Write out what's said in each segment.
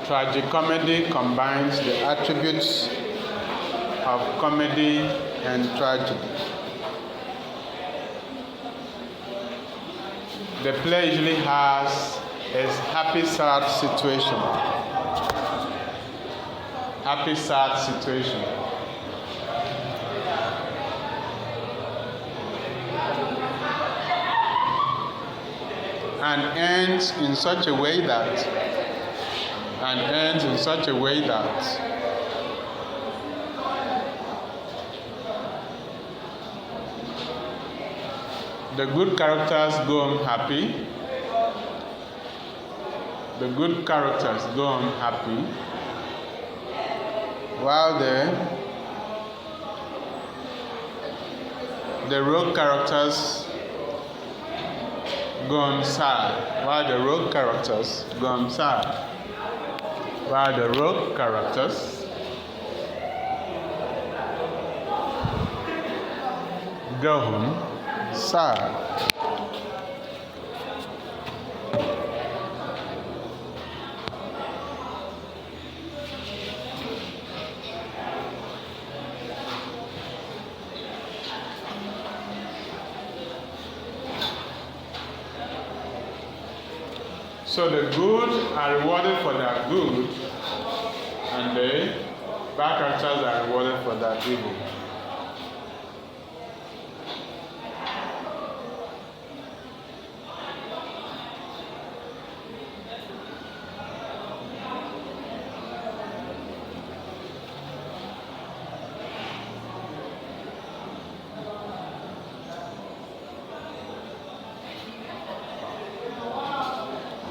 Tragicomedy combines the attributes of comedy and tragedy. The play usually has a happy sad situation. Happy sad situation. And ends in such a way that the good characters go home happy. The good characters go home happy, while the rogue characters go home sad. While the rogue characters go home sad. While the rogue characters go home sad. So the good are rewarded for their good, and the bad characters are rewarded for their evil.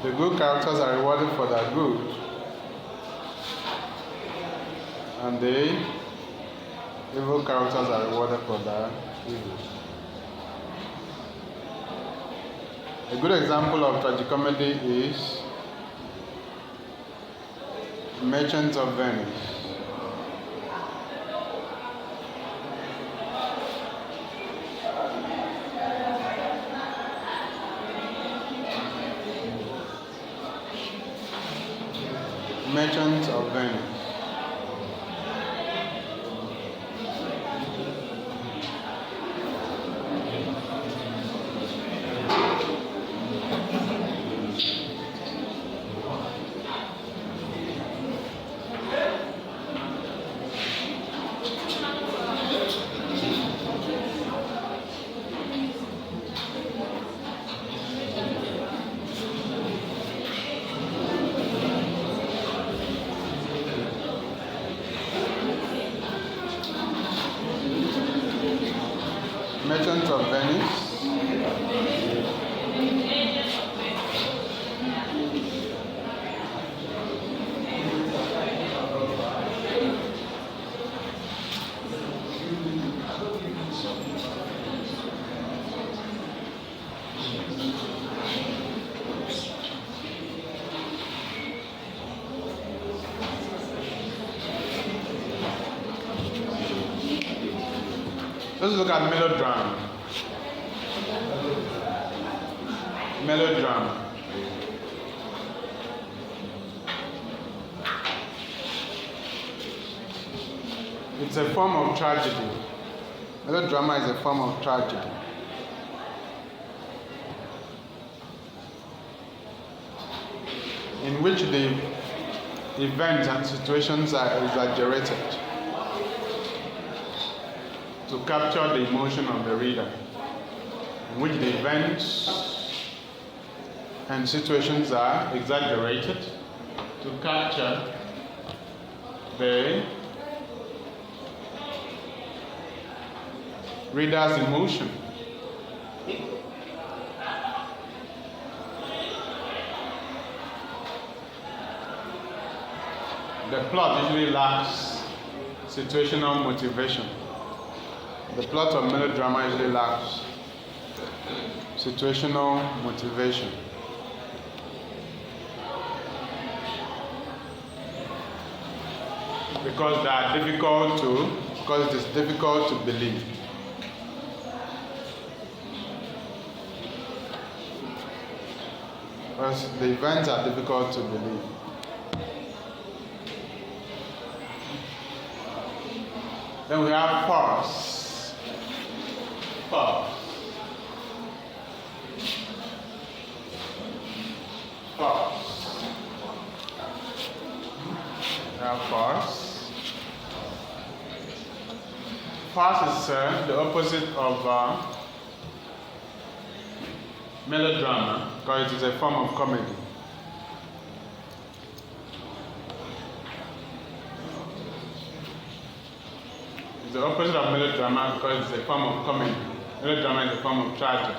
The good characters are rewarded for their good, and the evil characters are rewarded for their evil. A good example of tragicomedy is Merchant of Venice. Merchant of Venice. Merchant of Venice. Let's look at melodrama. Melodrama. It's a form of tragedy. Melodrama is a form of tragedy. In which the events and situations are exaggerated to capture the emotion of the reader, in which the events and situations are exaggerated to capture the reader's emotion. The plot usually lacks situational motivation. The plot of melodrama usually lacks situational motivation. Because it is difficult to believe. Because the events are difficult to believe. Then we have farce. Farce. Farce. We have farce. Farce is the opposite of melodrama, because it is a form of comedy. It's the opposite of melodrama because it's a form of comedy. Melodrama is a form of tragedy.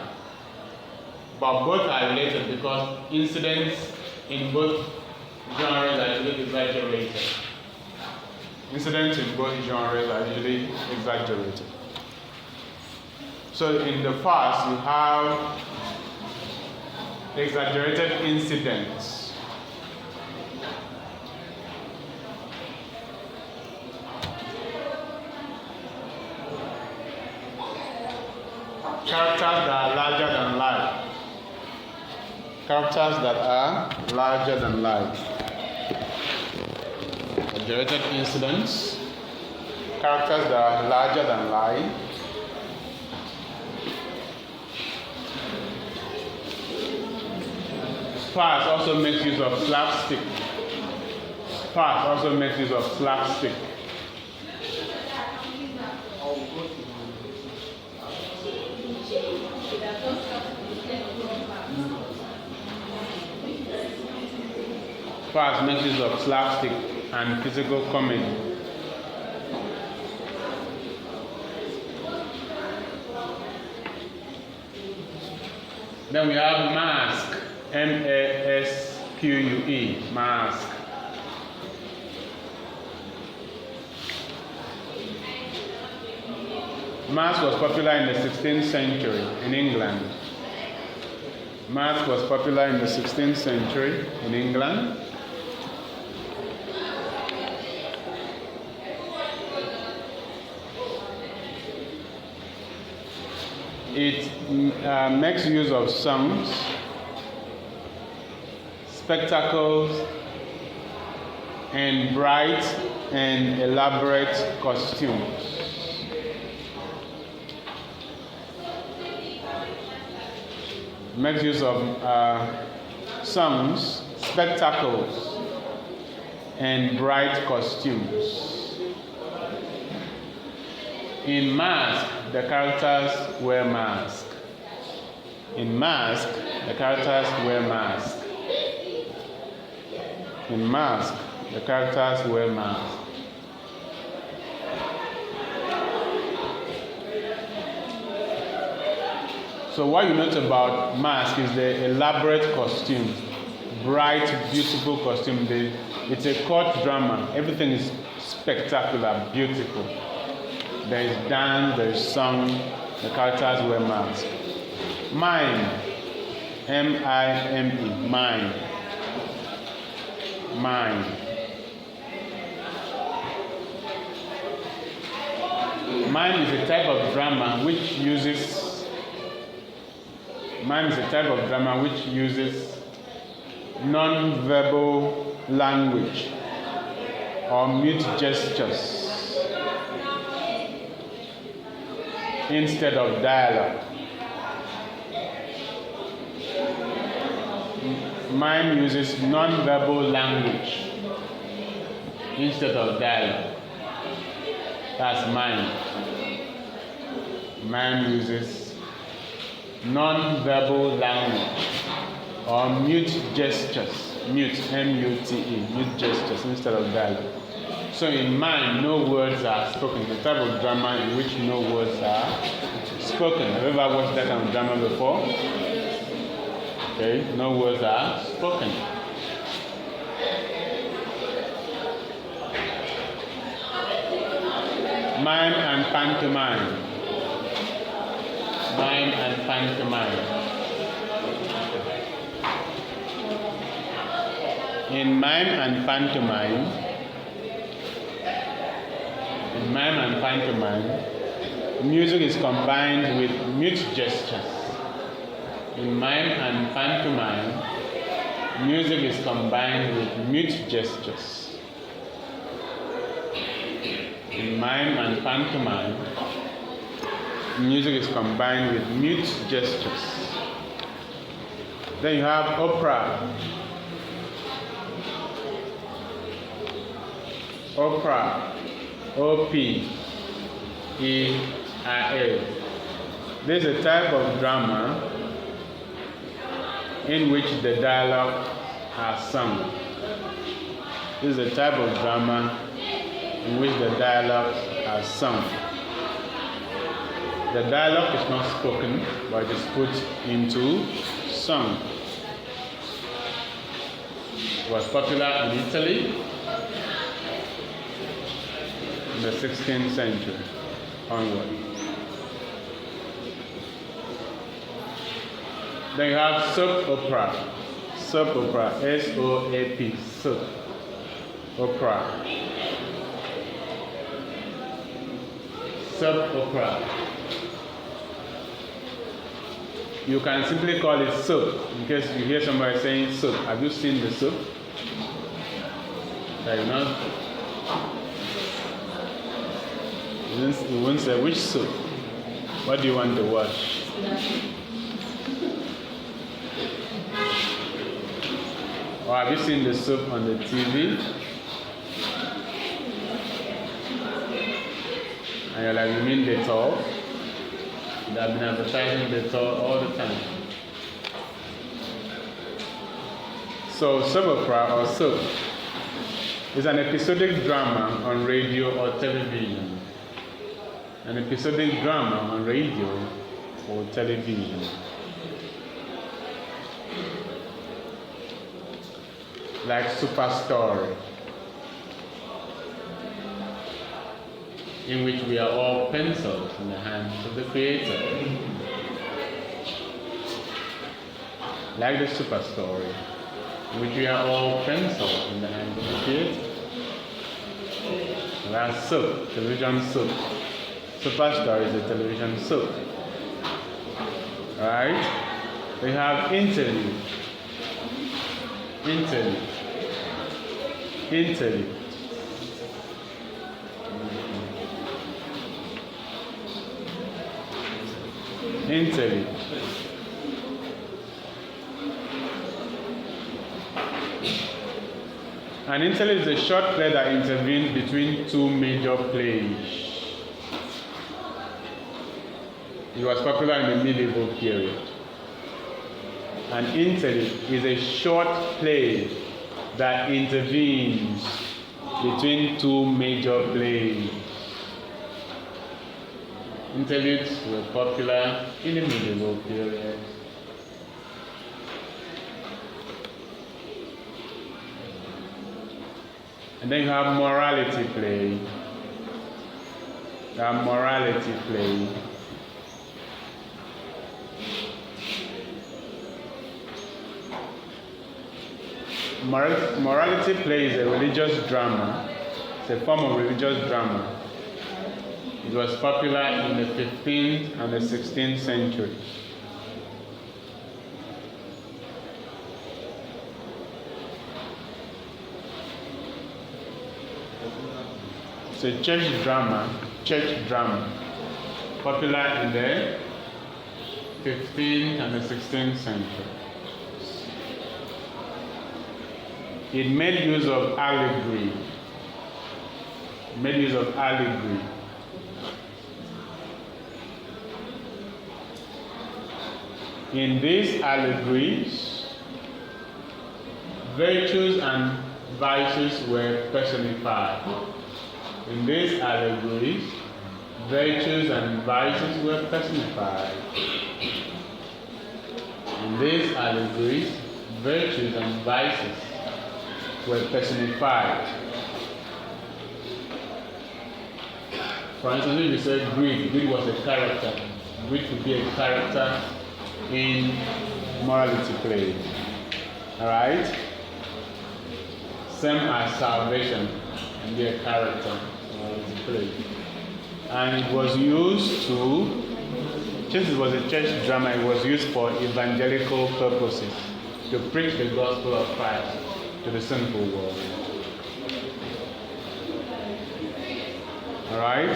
But both are related because incidents in both genres are usually exaggerated. Incidents in both genres are usually exaggerated. So in the farce, you have exaggerated incidents. Characters that are larger than life. Characters that are larger than life. Exaggerated incidents. Characters that are larger than life. Farce also makes use of slapstick. Farce also makes use of slapstick. Farce makes use of slapstick and physical comedy. Then we have mask. M-A-S-Q-U-E, mask. Mask was popular in the 16th century in England. Mask was popular in the 16th century in England. It makes use of songs, spectacles, and bright and elaborate costumes. Makes use of songs, spectacles, and bright costumes. In Mask, the characters wear masks. In Mask, the characters wear masks. In Mask, the characters wear masks. So what you note about Mask is the elaborate costume, bright, beautiful costume. It's a court drama. Everything is spectacular, beautiful. There is dance, there is song, the characters wear masks. Mime, M-I-M-E, mime. Mime. Mime is a type of drama which uses non-verbal language or mute gestures instead of dialogue. Mime uses non-verbal language instead of dialogue. That's mime. Mime uses non-verbal language or mute gestures. Mute, M-U-T-E, mute gestures instead of dialogue. So in mime, no words are spoken. It's a type of drama in which no words are spoken. Have you ever watched that kind of drama before? Okay, no words are spoken. Mime and pantomime. Mime and pantomime. In mime and pantomime, music is combined with mute gestures. In mime and pantomime, music is combined with mute gestures. In mime and pantomime, music is combined with mute gestures. Then you have opera. Opera, O-P-E-R-A. This is a type of drama in which the dialogue are sung. This is a type of drama in which the dialogues are sung. The dialogue is not spoken, but it is put into song. It was popular in Italy in the 16th century onward. Then you have soap opera. Soap opera, S-O-A-P, soap opera. Soap opera. You can simply call it soap in case you hear somebody saying soap. Have you seen the soap? You know? You won't say which soap. What do you want to watch? Or have you seen the soap on the TV? And you're like, you mean Dettol? They have been advertising Dettol all the time. So, soap opera or soap is an episodic drama on radio or television. An episodic drama on radio or television. Like Superstory, in which we are all pencils in the hands of the creator. Like the Superstory, in which we are all pencils in the hands of the creator. That's soap, television soap. Superstory is a television soap. Alright? We have interlude. Interlude. Interlude. Interlude. An interlude is a short play that intervenes between two major plays. It was popular in the medieval period. An interlude is a short play that intervenes between two major plays. Interludes were popular in the medieval period. And then you have morality play. Morality play. Morality play is a religious drama. It's a form of religious drama. It was popular in the 15th and the 16th century. It's a church drama, popular in the 15th and the 16th century. It made use of allegory. In these allegories, virtues and vices were personified. In these allegories, virtues and vices were personified. In these allegories, virtues and vices were personified. For instance, if you say greed was a character. Greed could be a character in morality play. Alright? Same as salvation can be a character in morality play. And it was used to, since it was a church drama, it was used for evangelical purposes, to preach the gospel of Christ to the sinful world. Alright?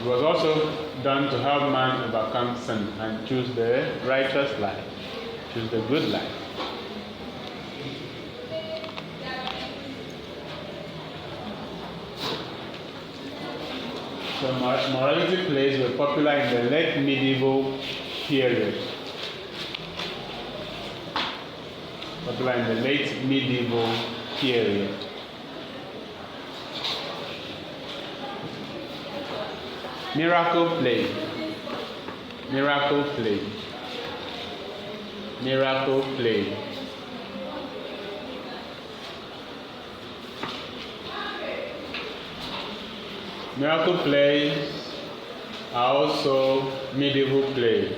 It was also done to help man overcome sin and choose the righteous life, choose the good life. So morality plays were popular in the late medieval period. Popular in the late medieval period. Miracle play. Miracle play. Miracle play. Miracle plays are also medieval plays.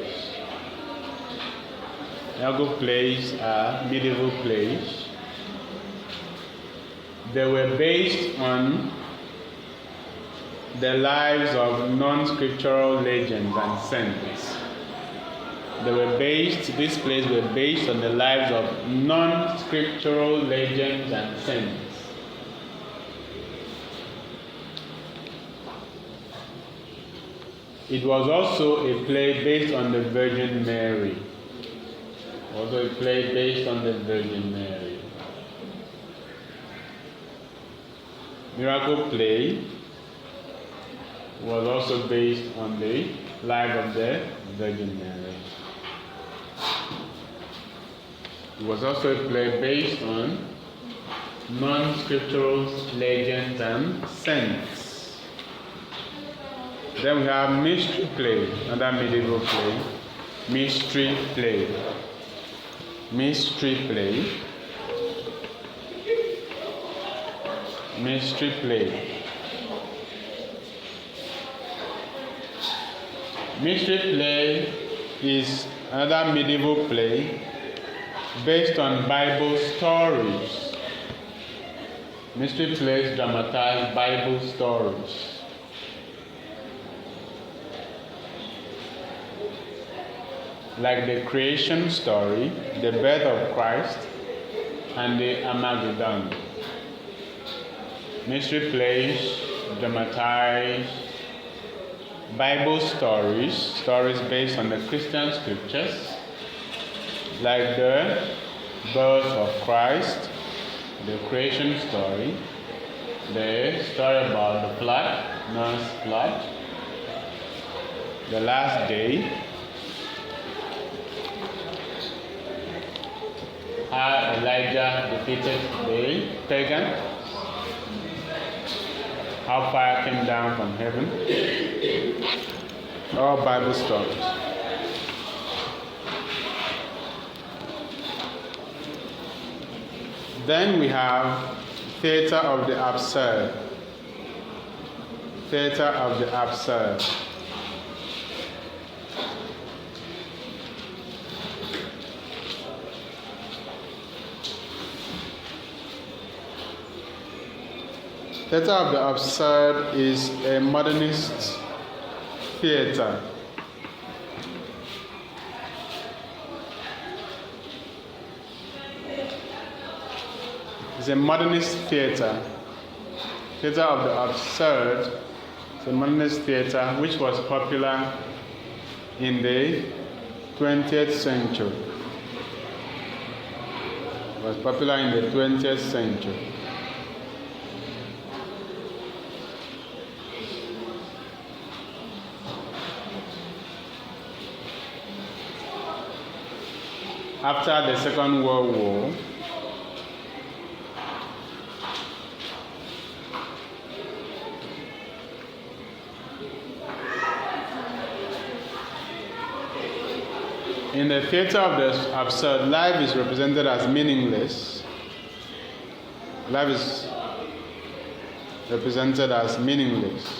Miracle plays are medieval plays. They were based on the lives of non-scriptural legends and saints. These plays were based on the lives of non-scriptural legends and saints. It was also a play based on the Virgin Mary. Also a play based on the Virgin Mary. Miracle play was also based on the life of the Virgin Mary. It was also a play based on non-scriptural legends and saints. Then we have mystery play, another medieval play. Mystery play. Mystery play. Mystery play. Mystery play is another medieval play based on Bible stories. Mystery plays dramatize Bible stories. Like the creation story, the birth of Christ, and the Armageddon. Mystery plays dramatize Bible stories based on the Christian scriptures, like the birth of Christ, the creation story, the story about the flood, Noah's flood, the last day, how Elijah defeated the pagan, how fire came down from heaven. All Bible stories. Then we have theater of the absurd. Theater of the absurd. Theater of the absurd is a modernist theater. It's a modernist theater. Theater of the absurd is a modernist theater which was popular in the 20th century. It was popular in the 20th century. After the Second World War, in the theater of the absurd, life is represented as meaningless. Life is represented as meaningless.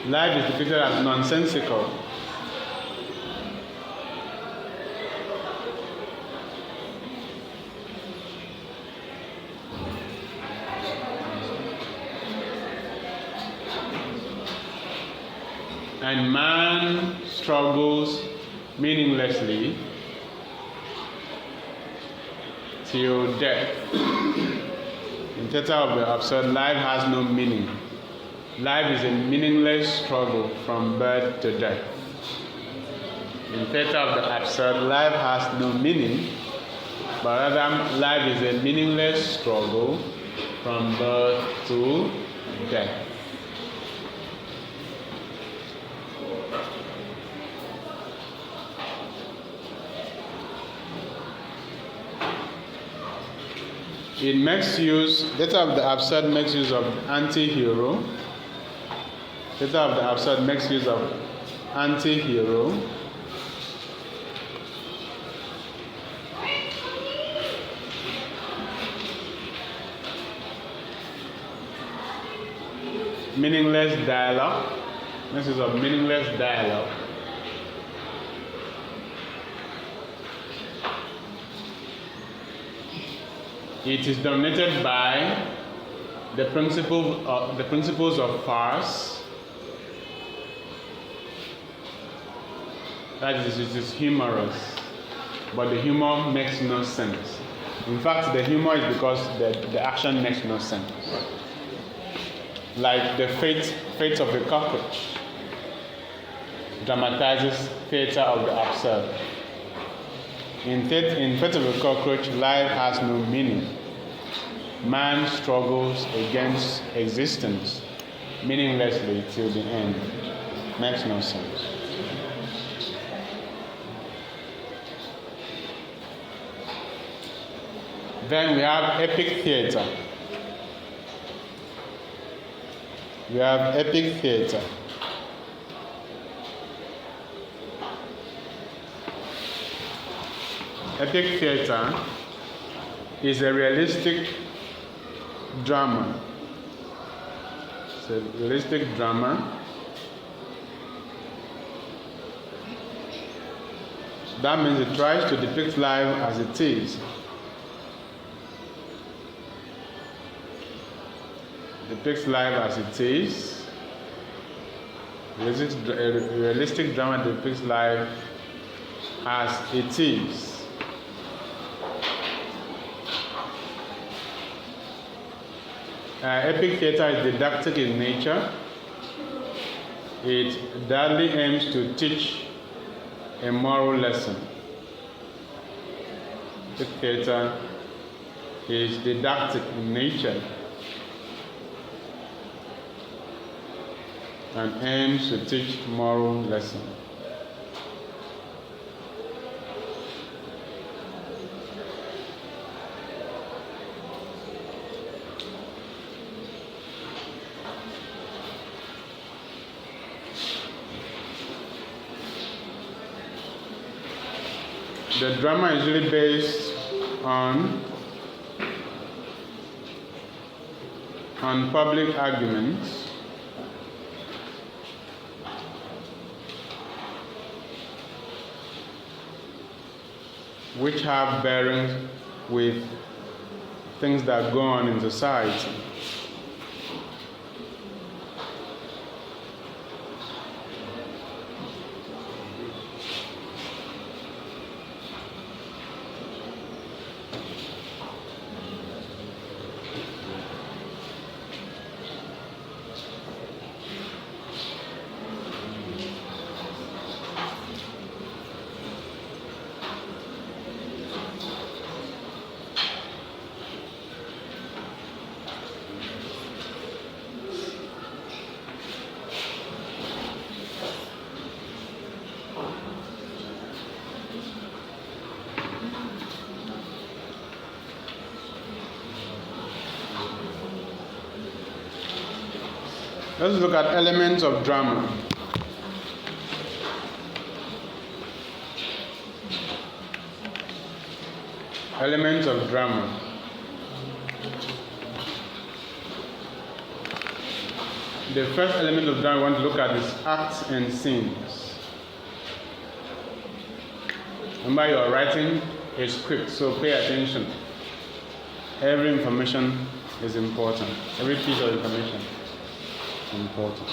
Life is depicted as nonsensical. and man struggles meaninglessly till death. In theater of the absurd, life has no meaning. Life is a meaningless struggle from birth to death. In theater of the absurd, life has no meaning, but rather life is a meaningless struggle from birth to death. It makes use, theater of the absurd makes use of anti-hero. Theater of the absurd makes use of anti-hero. Meaningless dialogue. Makes use of meaningless dialogue. It is dominated by the principles of farce. That is, it is humorous, but the humor makes no sense. In fact, the humor is because the action makes no sense. Like the fate of the cockroach dramatizes theater of the absurd. In Fate of a Cockroach, life has no meaning. Man struggles against existence meaninglessly till the end. Makes no sense. Then we have epic theater. We have epic theater. Epic theater is a realistic drama. It's a realistic drama that means it tries to depict life as it is. Depicts life as it is. A realistic drama depicts life as it is. Epic theater is didactic in nature. It darkly aims to teach a moral lesson. Epic theater is didactic in nature and aims to teach moral lesson. The drama is really based on public arguments which have bearings with things that go on in society. Let's look at elements of drama. Elements of drama. The first element of drama I want to look at is acts and scenes. Remember, you are writing a script, so pay attention. Every information is important. Every piece of information is important.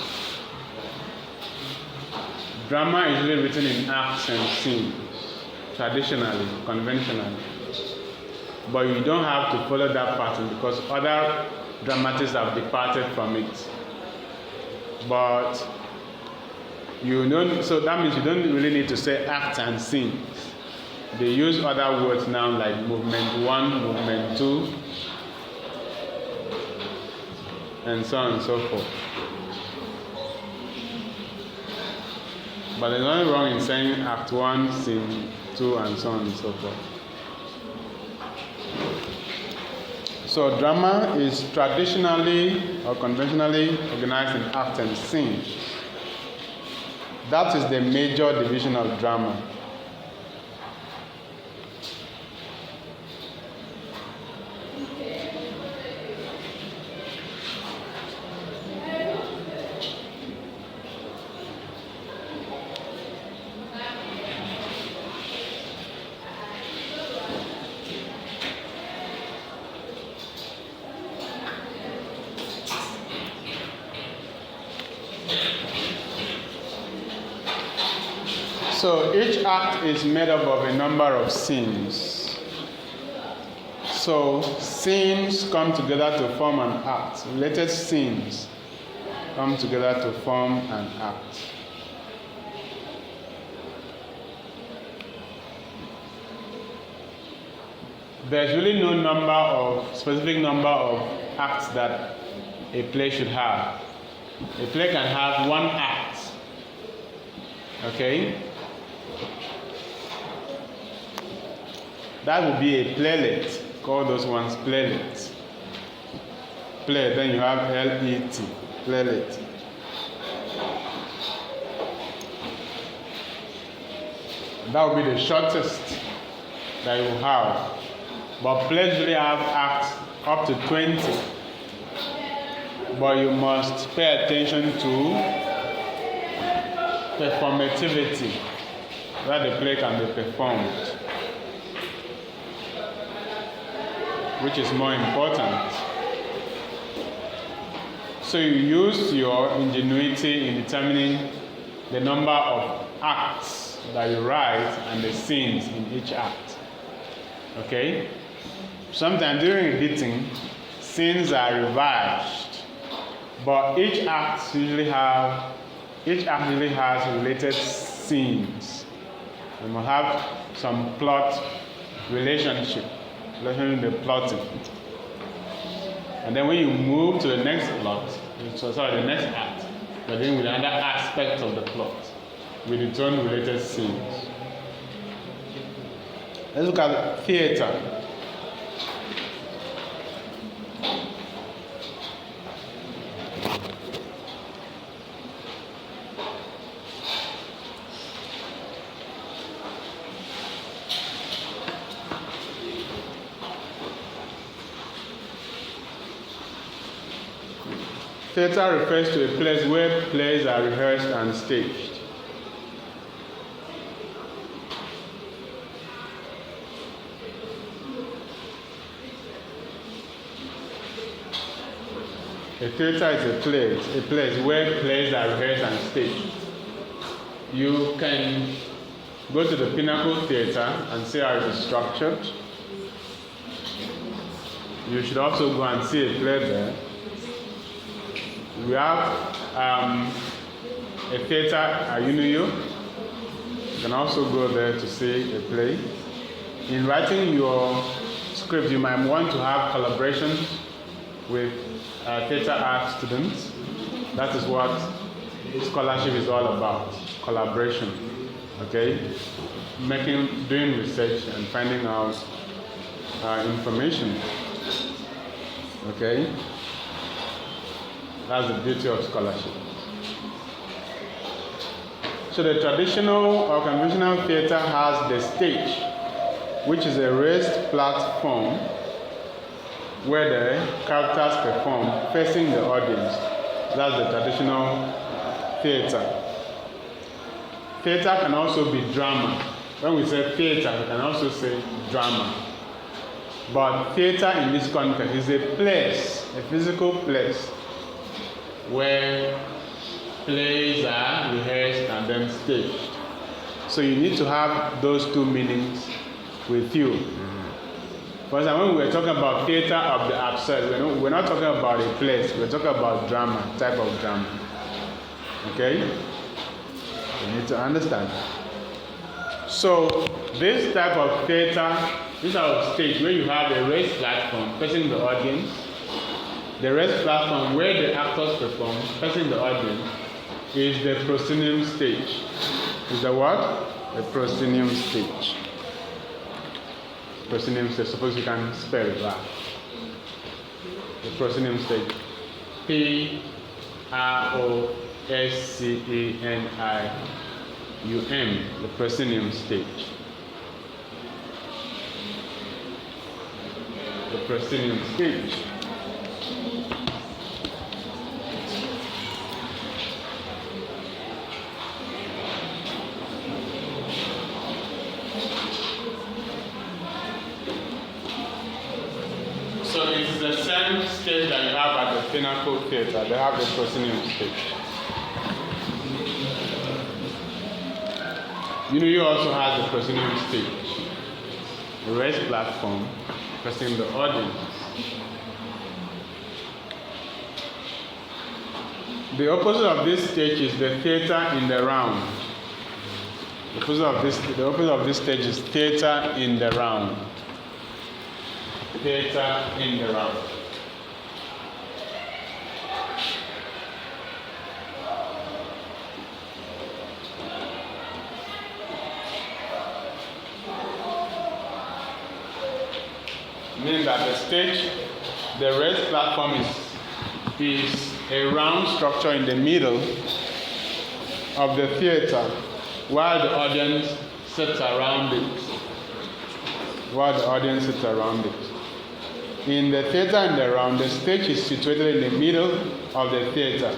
Drama is usually written in acts and scenes, traditionally, conventionally. But you don't have to follow that pattern because other dramatists have departed from it. But you don't, so that means you don't really need to say act and scene. They use other words now like movement 1, movement 2, and so on and so forth. But there's nothing wrong in saying act 1, scene 2, and so on and so forth. So drama is traditionally or conventionally organized in act and scene. That is the major division of drama. So each act is made up of a number of scenes. So scenes come together to form an act. Related scenes come together to form an act. There's really no specific number of acts that a play should have. A play can have one act. Okay? That would be a playlet. Call those ones playlets. Play, then you have L-E-T, playlet. That would be the shortest that you will have. But plays usually have acts up to 20. But you must pay attention to performativity, where the play can be performed, which is more important. So you use your ingenuity in determining the number of acts that you write and the scenes in each act. Okay? Sometimes during editing, scenes are revised, but each act usually has related scenes. You must have some plot relationship in the plotting. And then when you move to the next the next act, you're dealing with another aspect of the plot with its own related scenes. Let's look at theater. Theater refers to a place where plays are rehearsed and staged. A theater is a place where plays are rehearsed and staged. You can go to the Pinnacle Theater and see how it is structured. You should also go and see a play there. We have a theater at UNIU. You can also go there to see a play. In writing your script, you might want to have collaborations with theater art students. That is what scholarship is all about, collaboration. Okay? Doing research and finding out information. Okay? That's the beauty of scholarship. So the traditional or conventional theater has the stage, which is a raised platform where the characters perform facing the audience. That's the traditional theater. Theater can also be drama. When we say theater, we can also say drama. But theater in this context is a place, a physical place, where plays are rehearsed and then staged. So you need to have those two meanings with you. For example, when we're talking about theater of the absurd, we're not talking about a place, we're talking about drama, type of drama. Okay? You need to understand. So this type of theater, this type of stage where you have a raised platform facing the audience, the raised platform where the actors perform facing the audience, is the proscenium stage. Is the what? The proscenium stage. Proscenium stage. Suppose you can spell it out. The proscenium stage. Proscenium. The proscenium stage. The proscenium stage. So it's the same stage that you have at the Pinnacle Theatre. They have the proscenium stage. You also have the proscenium stage. The raised platform facing the audience. The opposite of this stage is the theatre in the round. The opposite of this stage is theatre in the round. Theatre in the round. Meaning that the stage, the raised platform is a round structure in the middle of the theater while the audience sits around it. In the theater in the round, the stage is situated in the middle of the theater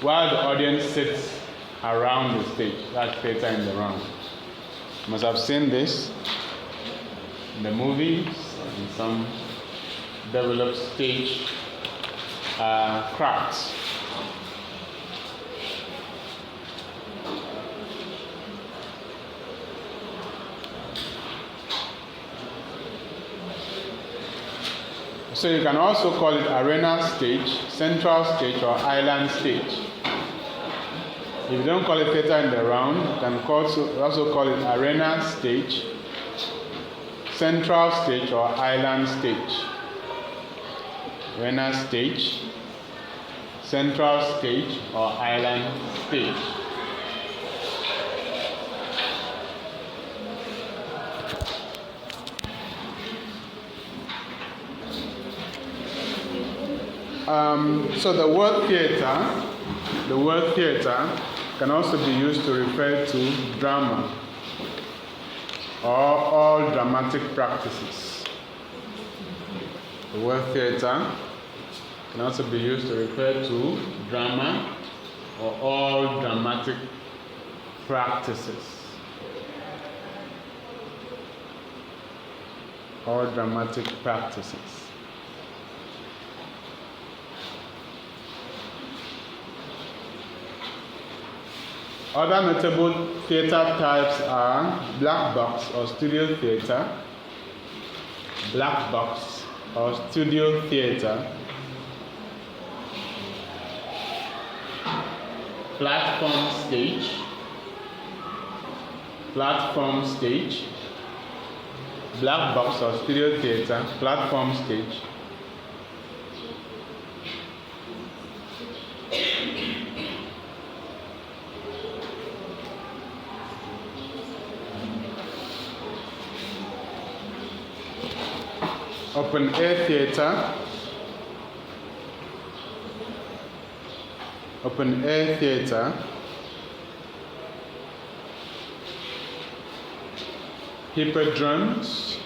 while the audience sits around the stage. That's theater in the round. You must have seen this in the movies, in some developed stage crafts. So you can also call it arena stage, central stage, or island stage. If you don't call it theater in the round, you can also call it arena stage, central stage, or island stage. Arena stage, central stage, or island stage. So the word theater can also be used to refer to drama or all dramatic practices. The word theater can also be used to refer to drama or all dramatic practices. All dramatic practices. Other notable theater types are black box or studio theater, platform stage, black box or studio theater, platform stage, open air theater, hippodromes.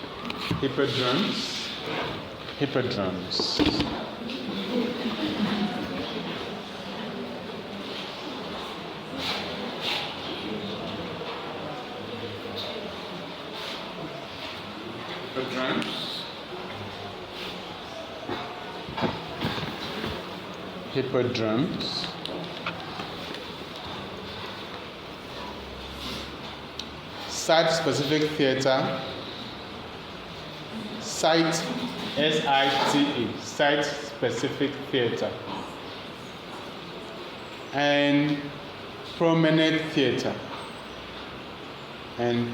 Hippodromes. site-specific theater, site, S-I-T-E, site-specific theater, and promenade theater,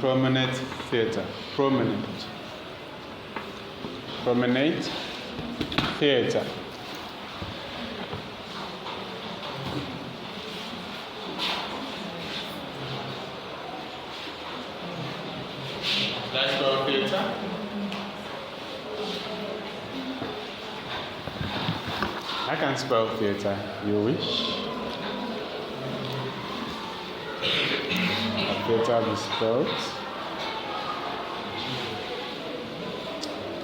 promenade theater. Let's go theater. I can spell theater, you wish. Theater is spelled.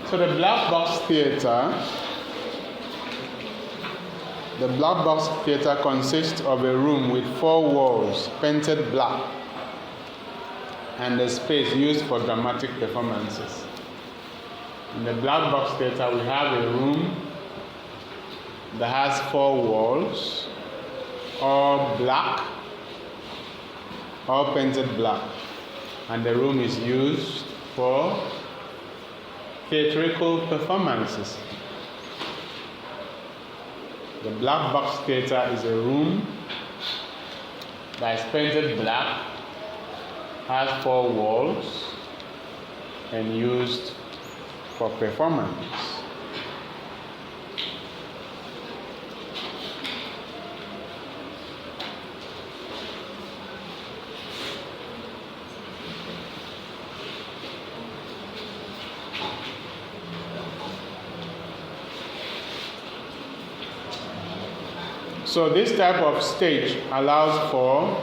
So the black box theater consists of a room with 4 walls painted black and a space used for dramatic performances. In the black box theater, we have a room that has 4 walls, all black, all painted black, and the room is used for theatrical performances. The black box theater is a room that is painted black, has 4 walls, and used for performance. So this type of stage allows for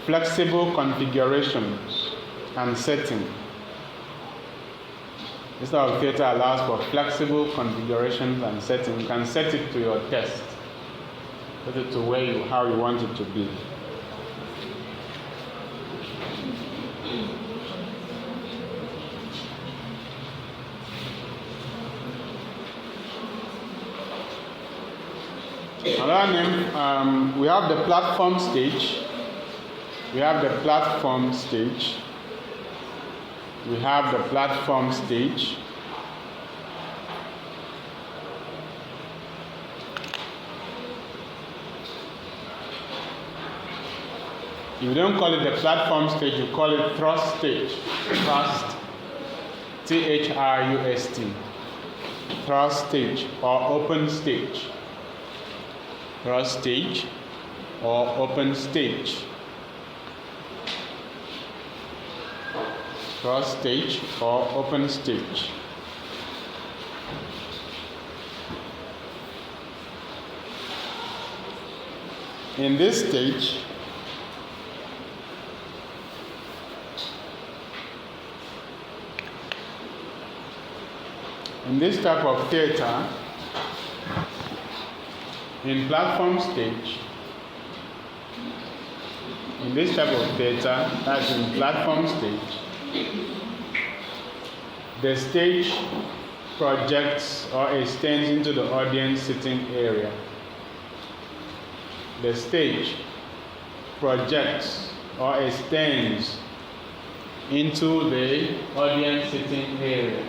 flexible configurations and setting. This type of theater allows for flexible configurations and setting. You can set it to your taste, set it to how you want it to be. Another name, we have the platform stage. We have the platform stage. You don't call it the platform stage, you call it thrust stage. Thrust, T-H-R-U-S-T. Thrust stage or open stage. Thrust stage or open stage. Thrust stage or open stage. In this stage, in this type of theater, in platform stage, in this type of theater, that's in platform stage, the stage projects or extends into the audience sitting area. The stage projects or extends into the audience sitting area.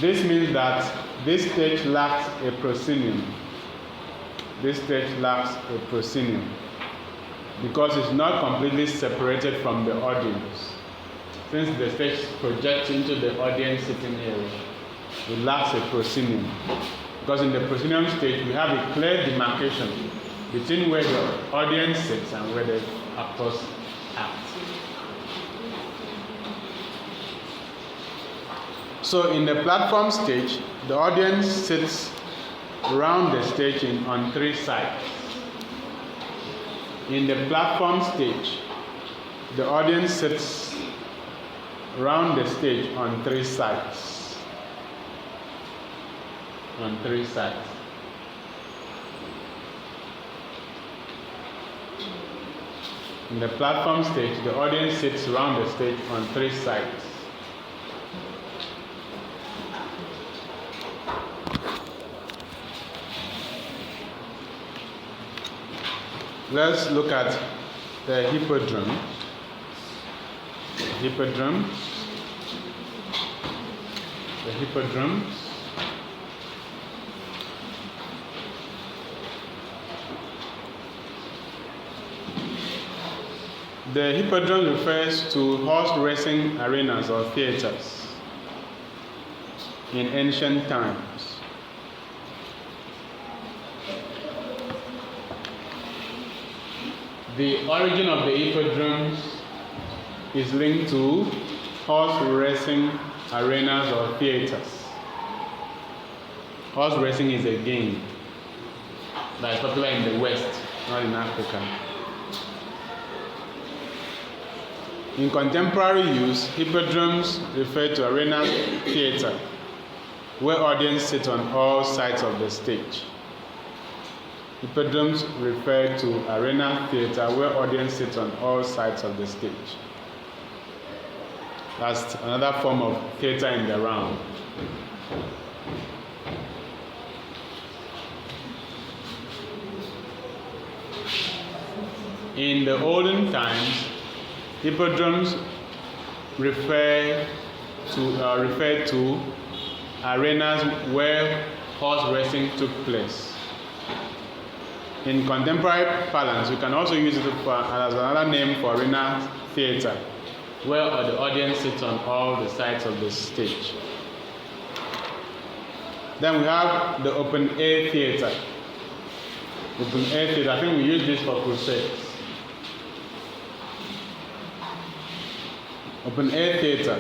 This means that this stage lacks a proscenium. This stage lacks a proscenium because it's not completely separated from the audience. Since the stage projects into the audience sitting area, it lacks a proscenium. Because in the proscenium stage, we have a clear demarcation between where the audience sits and where the actors act. So in the platform stage, the audience sits around the stage on 3 sides. In the platform stage, the audience sits around the stage on 3 sides. On 3 sides. In the platform stage, the audience sits around the stage on 3 sides. Let's look at the hippodrome. The hippodrome. The hippodrome refers to horse racing arenas or theaters in ancient times. The origin of the hippodromes is linked to horse racing arenas or theaters. Horse racing is a game that is popular in the West, not in Africa. In contemporary use, hippodromes refer to arena theater, where audience sit on all sides of the stage. Hippodromes refer to arena theater, where audience sit on all sides of the stage. That's another form of theater in the round. In the olden times, hippodromes referred to arenas where horse racing took place. In contemporary parlance, we can also use it as another name for arena theater, where the audience sits on all the sides of the stage. Then we have the open air theater. Open air theater, I think we use this for crusades. Open air theater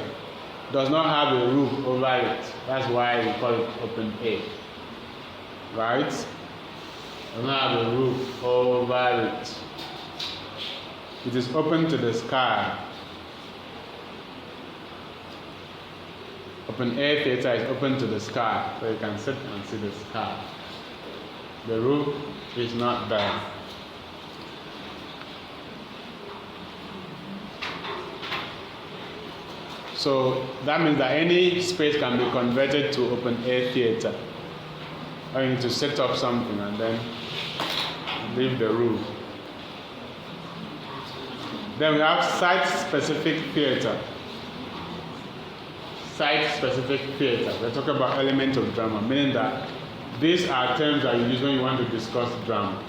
does not have a roof over it. That's why we call it open air. Right? Does not have a roof over it. It is open to the sky. Open air theater is open to the sky, so you can sit and see the sky. The roof is not there. So that means that any space can be converted to open air theater. Or you need to set up something and then leave the roof. Then we have site-specific theater. Site-specific theater. We're talking about elements of drama, meaning that these are terms that you use when you want to discuss drama.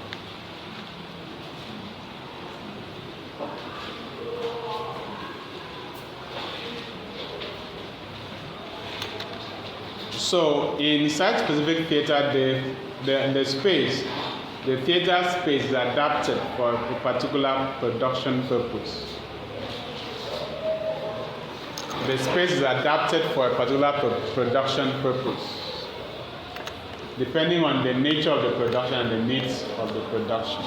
So in site-specific theater, the space, the theater space is adapted for a particular production purpose. The space is adapted for a particular production purpose, depending on the nature of the production and the needs of the production.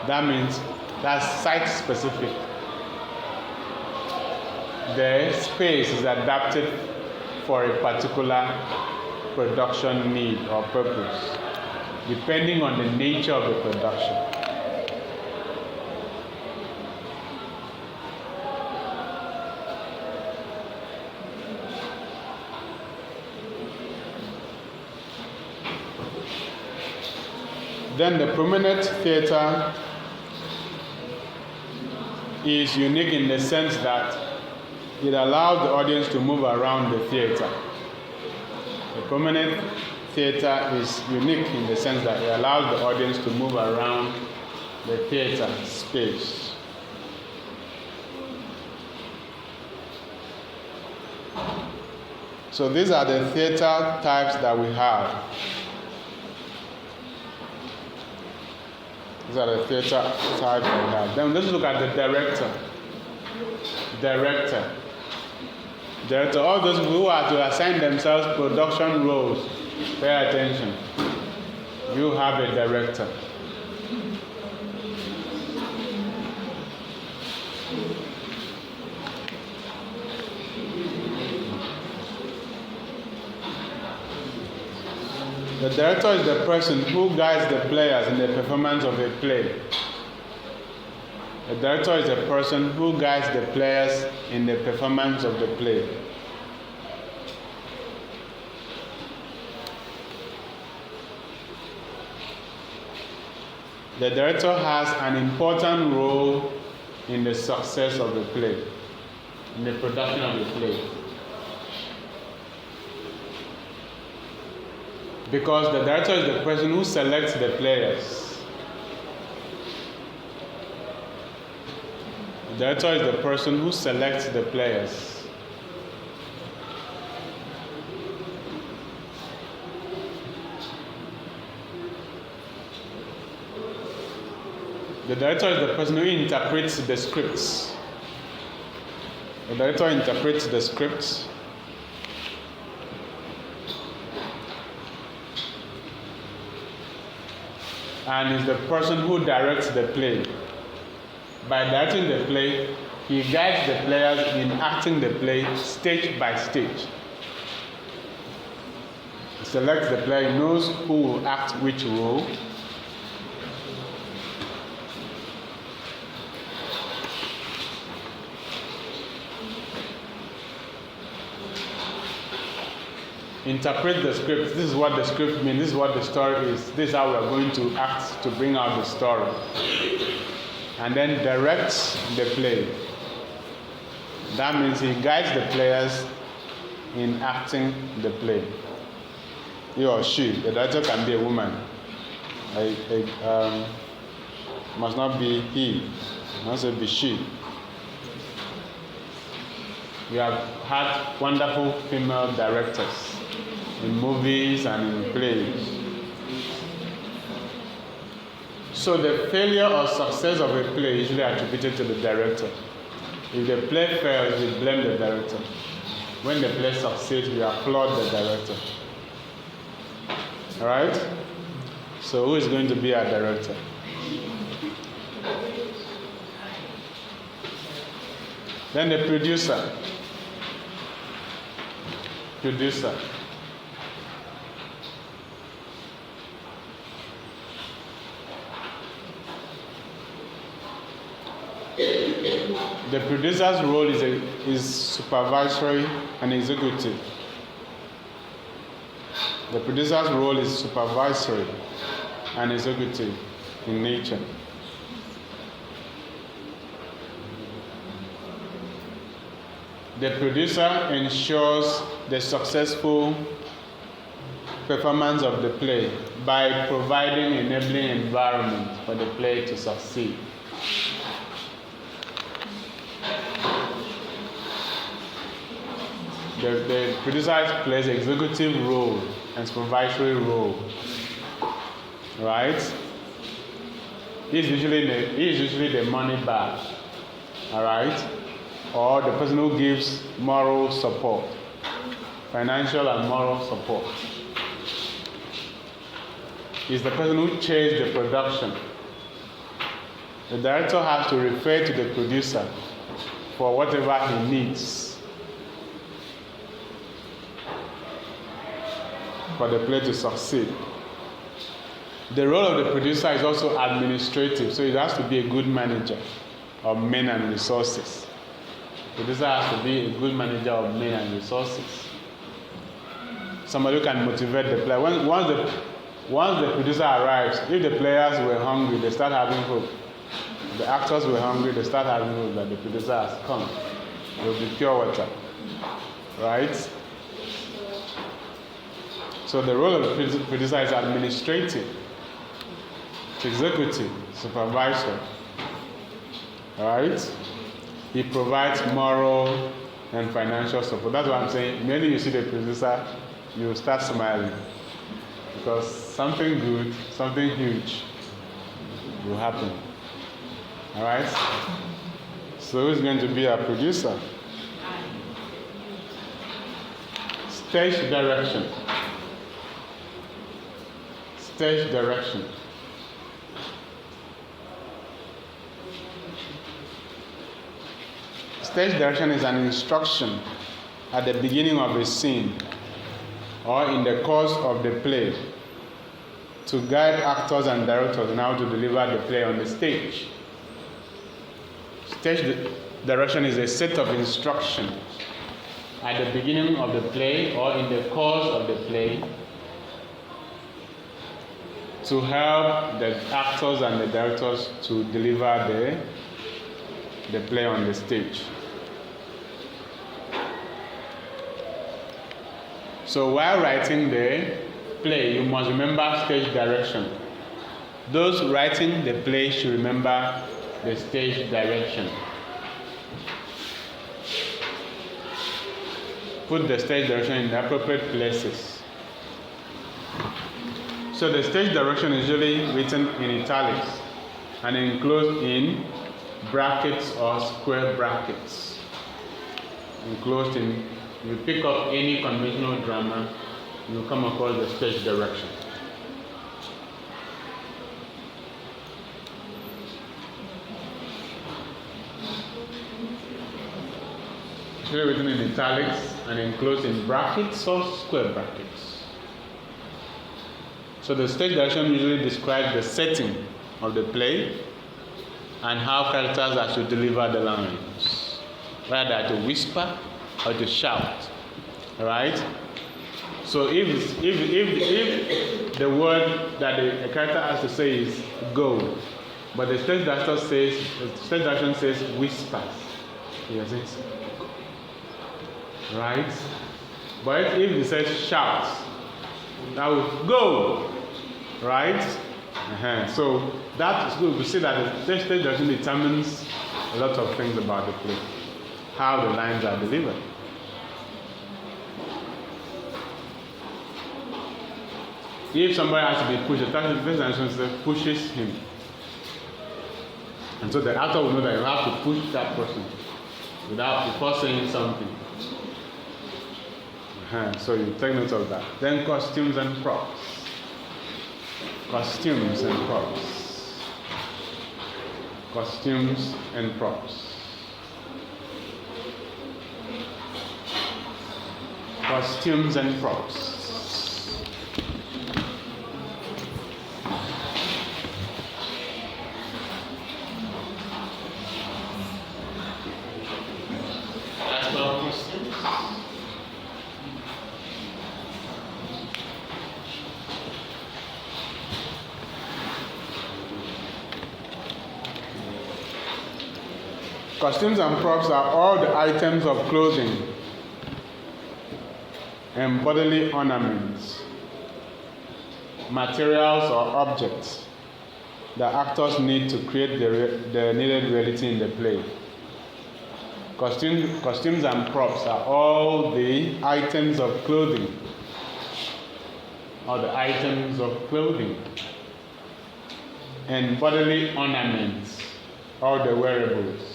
That means that's site-specific. The space is adapted for a particular production need or purpose, depending on the nature of the production. Then the promenade theater is unique in the sense that it allows the audience to move around the theater. The promenade theater is unique in the sense that it allows the audience to move around the theater space. So these are the theater types that we have. These are the theater types that we have. Then let's look at the director. Director, all those people who are to assign themselves production roles, pay attention. You have a director. The director is the person who guides the players in the performance of a play. The director is a person who guides the players in the performance of the play. The director has an important role in the success of the play, in the production of the play. Because the director is the person who selects the players. The director is the person who selects the players. The director is the person who interprets the scripts. The director interprets the scripts. And is the person who directs the play. By directing the play, he guides the players in acting the play stage by stage. He selects the player, he knows who will act which role. Interpret the script. This is what the script means. This is what the story is. This is how we are going to act to bring out the story. And then direct the play. That means he guides the players in acting the play. He or she. The director can be a woman. Must not be he. Must be she. We have had wonderful female directors in movies and in plays. So the failure or success of a play is usually attributed to the director. If the play fails, we blame the director. When the play succeeds, we applaud the director. Alright? So who is going to be our director? Then the producer. Producer. The producer's role is supervisory and executive. The producer's role is supervisory and executive in nature. The producer ensures the successful performance of the play by providing enabling environment for the play to succeed. The producer plays executive role and supervisory role, right? He's usually the money bag, all right, or the person who gives moral support, financial and moral support. He's the person who chairs the production. The director has to refer to the producer for whatever he needs for the play to succeed. The role of the producer is also administrative, so it has to be a good manager of men and resources. The producer has to be a good manager of men and resources. Somebody who can motivate the player. Once the producer arrives, if the players were hungry, they start having hope. If the actors were hungry, they start having hope that the producer has come. It will be pure water. Right? So the role of the producer is administrative, executive, supervisor. Alright? He provides moral and financial support. That's what I'm saying. Mainly you see the producer, you start smiling. Because something good, something huge will happen. Alright? So who's going to be our producer? Stage direction. Stage direction. Stage direction is an instruction at the beginning of a scene or in the course of the play to guide actors and directors on how to deliver the play on the stage. Stage direction is a set of instructions at the beginning of the play or in the course of the play to help the actors and the directors to deliver the play on the stage. So while writing the play, you must remember stage direction. Those writing the play should remember the stage direction. Put the stage direction in the appropriate places. So the stage direction is usually written in italics and enclosed in brackets or square brackets. Enclosed in, if you pick up any conventional drama, you'll come across the stage direction. It's written in italics and enclosed in brackets or square brackets. So the stage direction usually describes the setting of the play and how characters are to deliver the lines, whether to whisper or to shout. All right. So if the word that a character has to say is go, but the stage direction says whispers, yes, it's right. But if it says shout, that would go, right? So that is good. We see that the stage direction determines a lot of things about the play, how the lines are delivered. If somebody has to be pushed, the stage direction pushes him, and so the actor will know that you have to push that person before saying something. So you take note of that. Then costumes and props. Costumes and props. Costumes and props. Costumes and props. Costumes and props are all the items of clothing and bodily ornaments, materials or objects that actors need to create the needed reality in the play. Costumes and props are all the items of clothing, and bodily ornaments, all the wearables.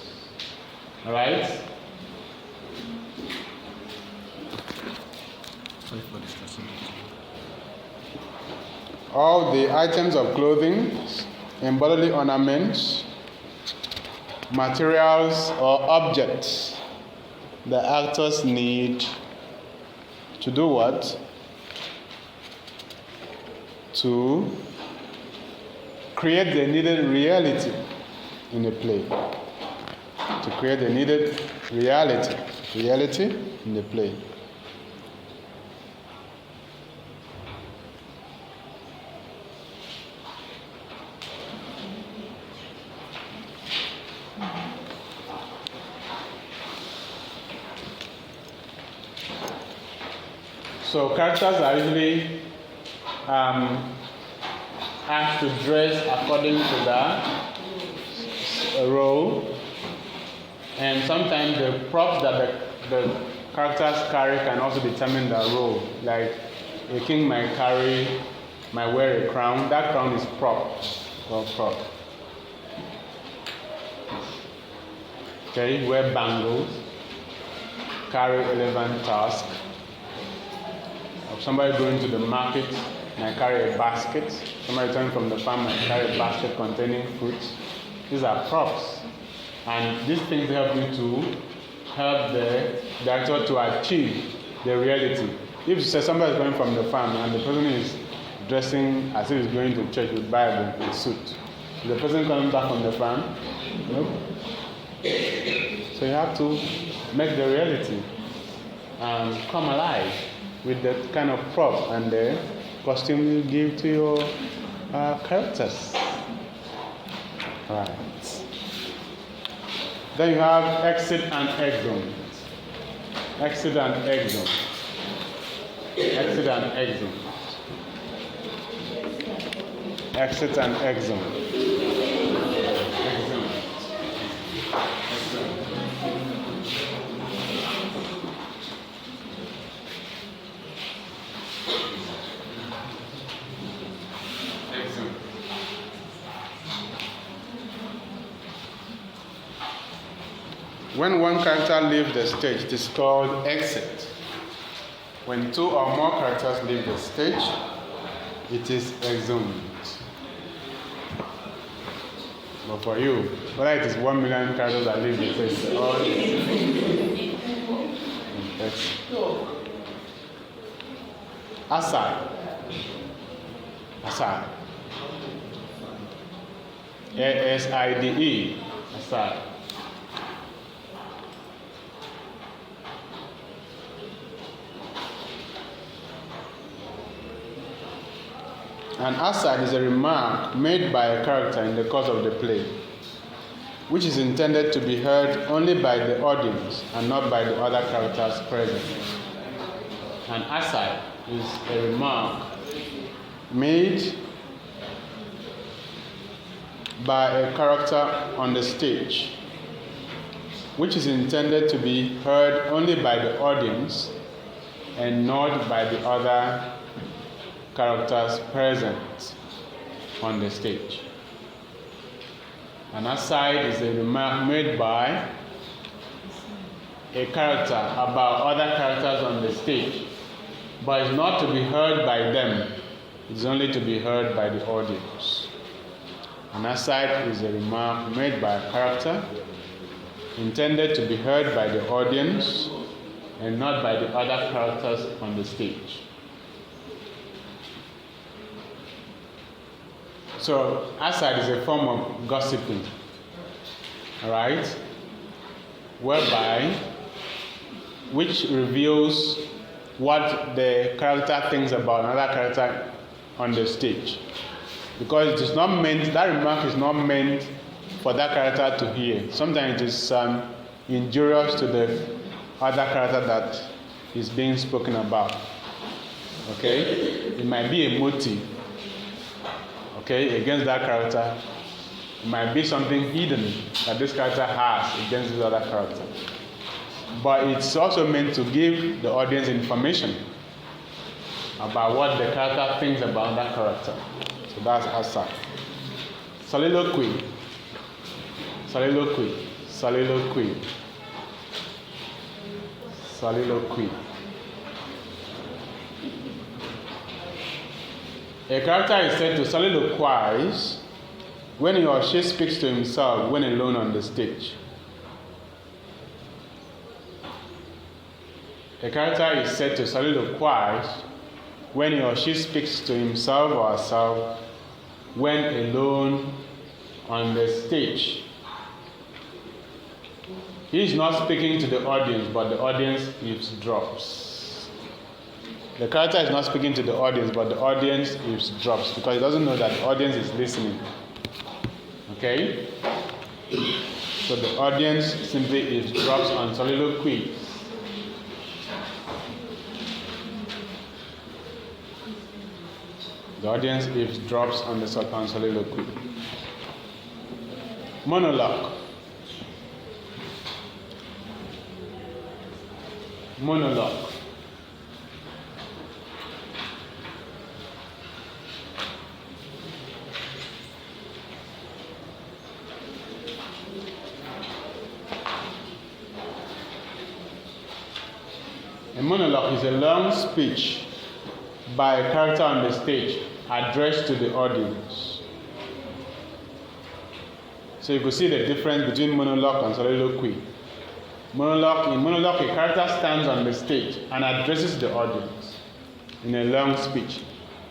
All right? All the items of clothing and bodily ornaments, materials or objects the actors need to do what? To create the needed reality in the play. To create the needed reality in the play. So characters are usually asked to dress according to the role. And sometimes the props that the characters carry can also determine the role. Like a king might wear a crown. That crown is prop. Okay, wear bangles, carry relevant task. Or somebody going to the market might carry a basket. Somebody returning from the farm might carry a basket containing fruits. These are props. And these things help you to help the director to achieve the reality. If you say somebody is coming from the farm and the person is dressing as if he's going to church with Bible and suit, is the person coming back from the farm? Nope. So you have to make the reality come alive with the kind of prop and the costume you give to characters. Right. Then you have exit and exit. Exit and exit. Exit and exit. Exit and exit. When one character leaves the stage, it is called exit. When two or more characters leave the stage, it is exhumed. But for you, whether it is 1 million characters that leave the stage, or exit. Aside. Aside. ASIDE. Aside. An aside is a remark made by a character in the course of the play, which is intended to be heard only by the audience and not by the other characters present. An aside is a remark made by a character on the stage, which is intended to be heard only by the audience and not by the other characters present on the stage. An aside is a remark made by a character about other characters on the stage, but it's not to be heard by them, it's only to be heard by the audience. An aside is a remark made by a character intended to be heard by the audience and not by the other characters on the stage. So, aside is a form of gossiping, all right, which reveals what the character thinks about another character on the stage. Because it is not meant, that remark is not meant for that character to hear. Sometimes it is injurious to the other character that is being spoken about. Okay? It might be a motive. Okay, against that character. It might be something hidden that this character has against this other character. But it's also meant to give the audience information about what the character thinks about that character. So that's aside. Soliloquy. Soliloquy. Soliloquy. Soliloquy. A character is said to soliloquize when he or she speaks to himself when alone on the stage. A character is said to soliloquize when he or she speaks to himself or herself when alone on the stage. He is not speaking to the audience, but the audience eavesdrops. The character is not speaking to the audience, but the audience eavesdrops because he doesn't know that the audience is listening. Okay? So the audience simply eavesdrops on soliloquy. The audience eavesdrops on the soliloquy. Monologue. Monologue. A monologue is a long speech by a character on the stage addressed to the audience. So you could see the difference between monologue and soliloquy. In monologue, a character stands on the stage and addresses the audience in a long speech.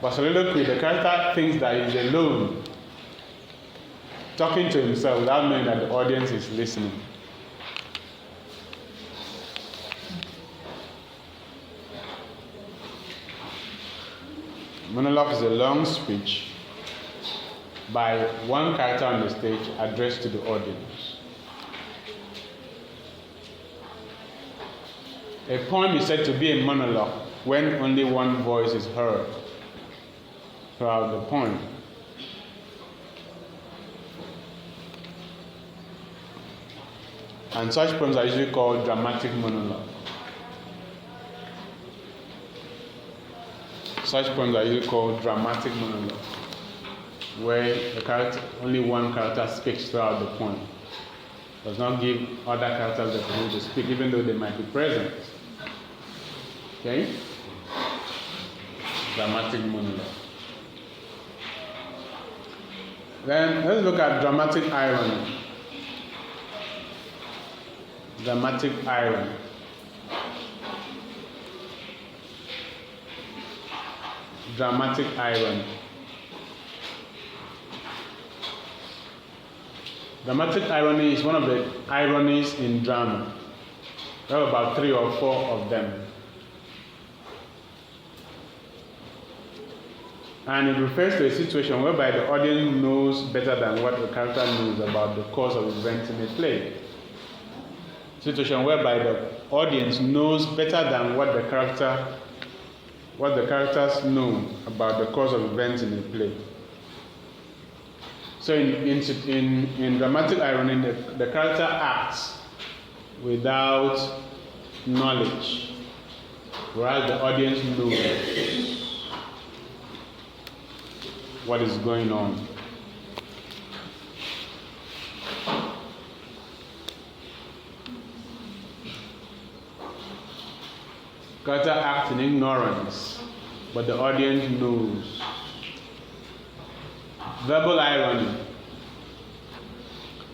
But soliloquy, the character thinks that he's alone, talking to himself without knowing that the audience is listening. Monologue is a long speech by one character on the stage addressed to the audience. A poem is said to be a monologue when only one voice is heard throughout the poem. And such poems are usually called dramatic monologue. Such poems are usually called dramatic monologue, where only one character speaks throughout the poem. Does not give other characters the ability to speak, even though they might be present. Okay? Dramatic monologue. Then let's look at dramatic irony. Dramatic irony. Dramatic irony. Dramatic irony is one of the ironies in drama. There are about 3 or 4 of them. And it refers to a situation whereby the audience knows better than what the character knows about the course of events in a play. Situation whereby the audience knows better than what the characters know about the course of events in a play. So in dramatic irony, the character acts without knowledge, whereas the audience knows what is going on. Character acts in ignorance, but the audience knows. Verbal irony.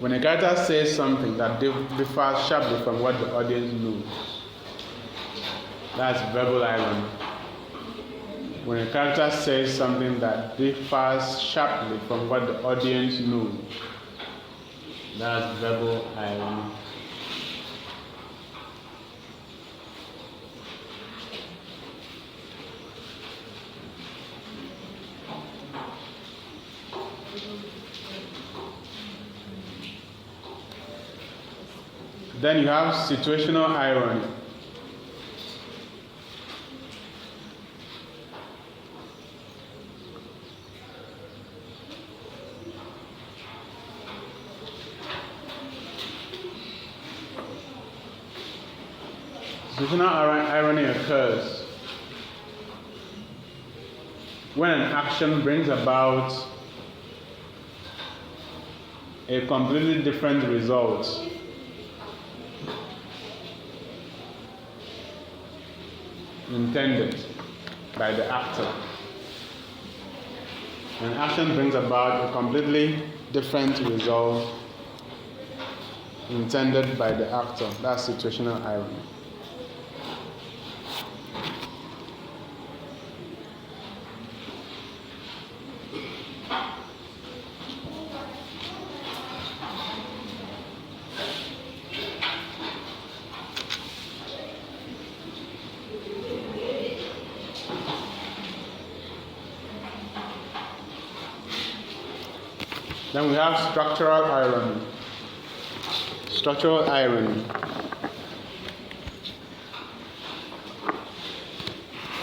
When a character says something that differs sharply from what the audience knows, that's verbal irony. When a character says something that differs sharply from what the audience knows, that's verbal irony. Then you have situational irony. Situational irony occurs when an action brings about a completely different result intended by the actor. An action brings about a completely different result intended by the actor. That's situational irony. Then we have structural irony. Structural irony.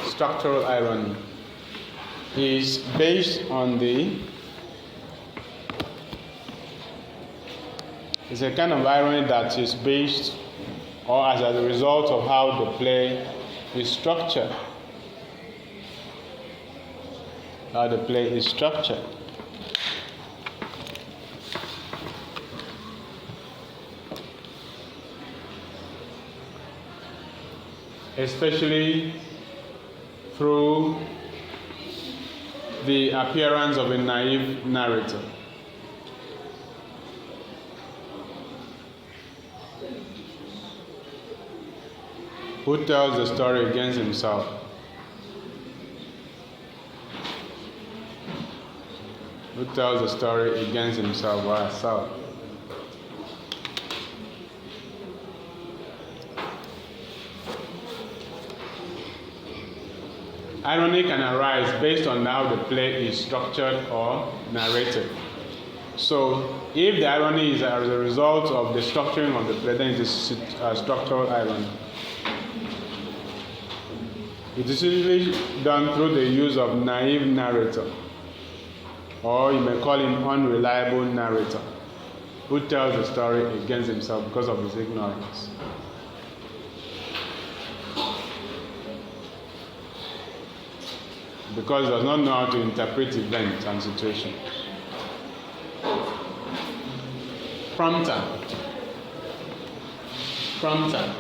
Structural irony is based on it's a kind of irony that is based or as a result of how the play is structured. How the play is structured. Especially through the appearance of a naive narrator. Who tells the story against himself. Who tells the story against himself or herself. Irony can arise based on how the play is structured or narrated. So, if the irony is as a result of the structuring of the play, then it is structural irony. It is usually done through the use of naive narrator, or you may call him unreliable narrator, who tells the story against himself because of his ignorance. Because he does not know how to interpret events and situations. Prompter. Prompter.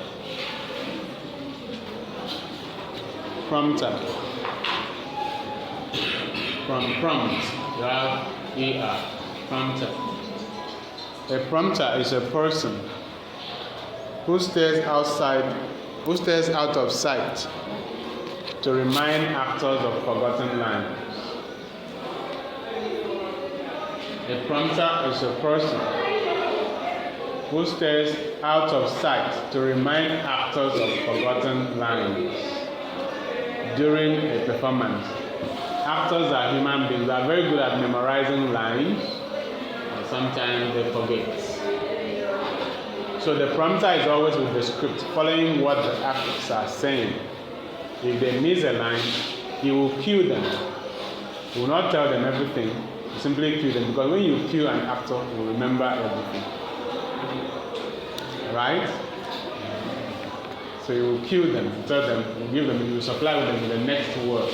Prompter. From prompt, you have ER. Prompter. A prompter is a person who stays out of sight to remind actors of forgotten lines. A prompter is a person who stays out of sight to remind actors of forgotten lines during a performance. Actors are human beings. They are very good at memorizing lines, and sometimes they forget. So the prompter is always with the script, following what the actors are saying. If they miss a line, he will cue them. He will not tell them everything, he simply cue them, because when you cue an actor, he will remember everything. Right? So you will cue them, tell them, you give them, you will supply with them the next word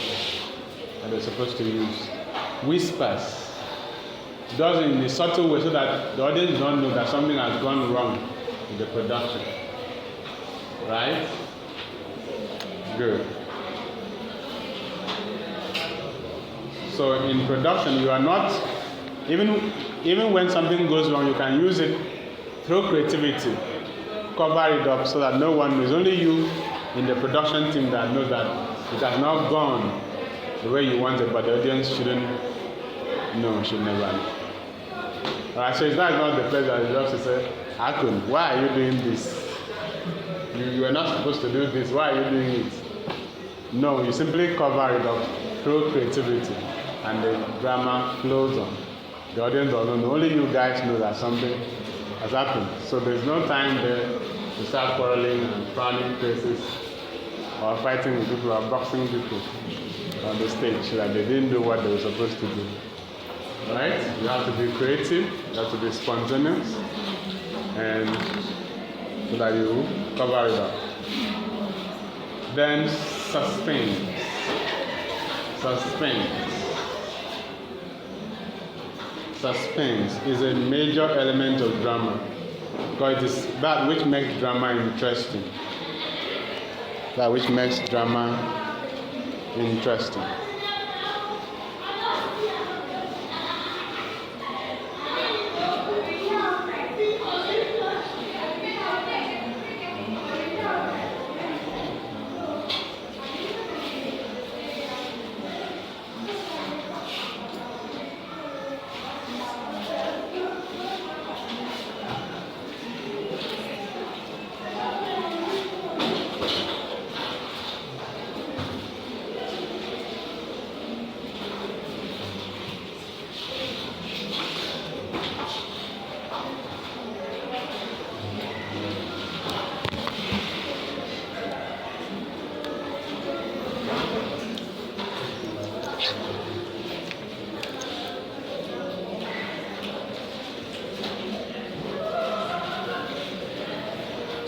that they're supposed to use. Whispers. Does it in a subtle way so that the audience don't know that something has gone wrong in the production. Right? Good. So in production, you are not, even when something goes wrong, you can use it through creativity. Cover it up so that no one knows. Only you in the production team that knows that it has not gone the way you want it, but the audience shouldn't know, should never know. Alright, so it's not the place that you just to say, Akun, why are you doing this? You are not supposed to do this, why are you doing it? No, you simply cover it up through creativity and the drama flows on. The audience doesn't know, only you guys know that something has happened. So there's no time there to start quarreling and frowning faces or fighting with people or boxing people on the stage that they didn't do what they were supposed to do. Right? You have to be creative, you have to be spontaneous, and so that you cover it up. Then suspense. Suspense is a major element of drama because it is that which makes drama interesting. That which makes drama interesting.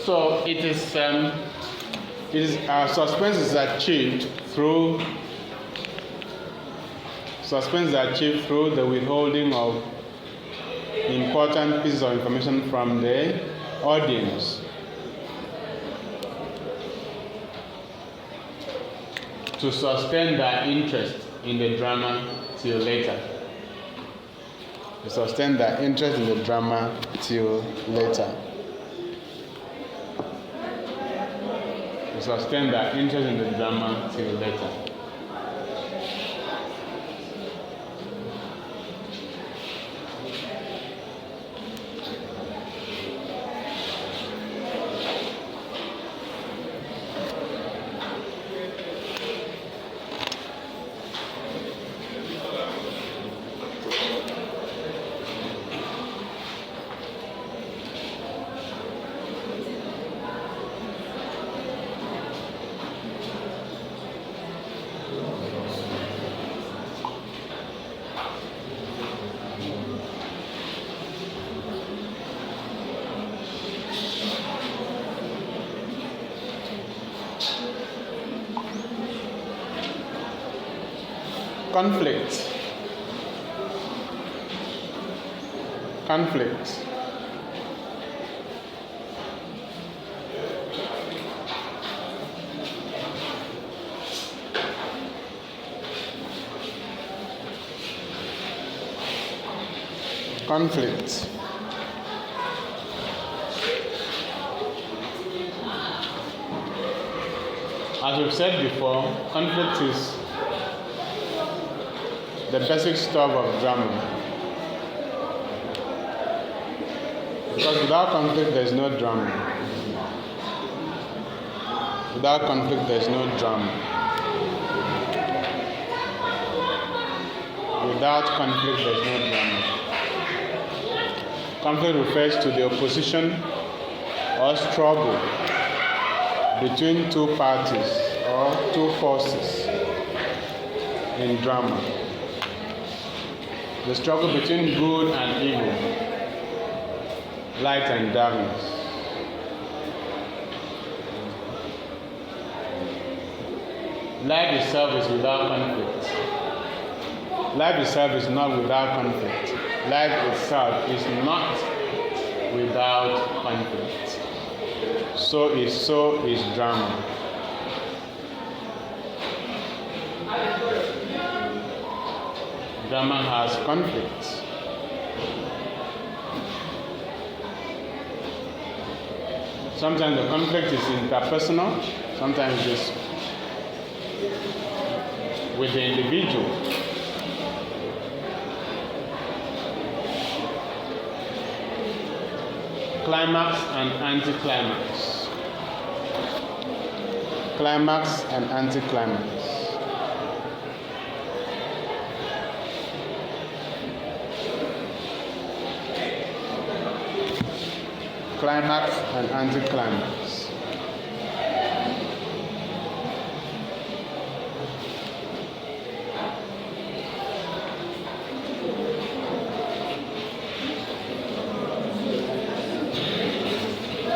So it is suspense is achieved through the withholding of important pieces of information from the audience to sustain their interest in the drama till later. To sustain their interest in the drama till later. To sustain their interest in the drama till later. Conflict. Conflict. Conflict. As we've said before, conflict is the basic stuff of drama. Because without conflict, there is no drama. Without conflict, there is no drama. Without conflict, there is no drama. Conflict refers to the opposition or struggle between two parties or two forces in drama. The struggle between good and evil, light and darkness. Life itself is without conflict. Life itself is not without conflict. Life itself is not without conflict. So is drama. Drama has conflict. Sometimes the conflict is interpersonal, sometimes it's with the individual. Climax and anticlimax. Climax and anticlimax. Climax and anticlimax.